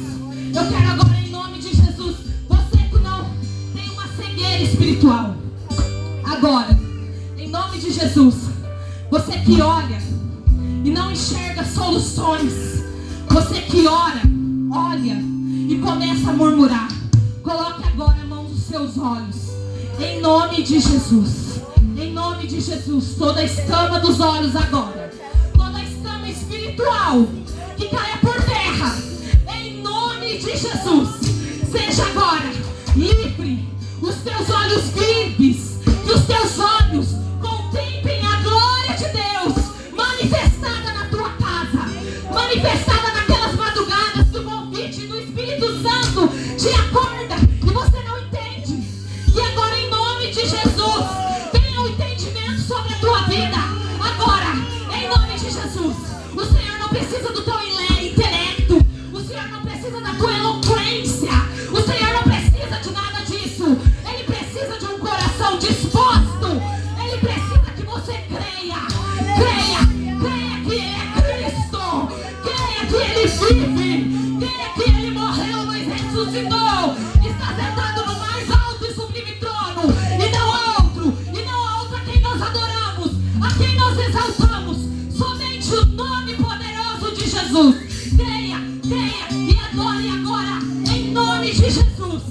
Speaker 3: Eu quero agora, em nome de Jesus, você que não tem uma cegueira espiritual, agora, em nome de Jesus, você que olha e não enxerga soluções, você que olha e começa a murmurar, coloque agora a mão nos seus olhos. Em nome de Jesus, em nome de Jesus, toda a escama dos olhos agora, toda a escama espiritual que caia por terra, em nome de Jesus, seja agora livre. Os teus olhos vivos, que os teus olhos contemplem a glória de Deus manifestada na tua casa, manifestada naquelas madrugadas que o convite do Espírito Santo te acorda e você não entende. E agora, em nome de Jesus, venha o entendimento sobre a tua vida. Agora, em nome de Jesus, o Senhor não precisa do teu intelecto, o Senhor não precisa da tua eloquência, o Senhor não precisa de nada disso. Ele precisa de um coração disposto. Ele precisa que você creia que Ele é Cristo, creia que Ele vive, creia que Ele morreu, mas ressuscitou, está Jesus. Creia, creia e adore agora, em nome de Jesus.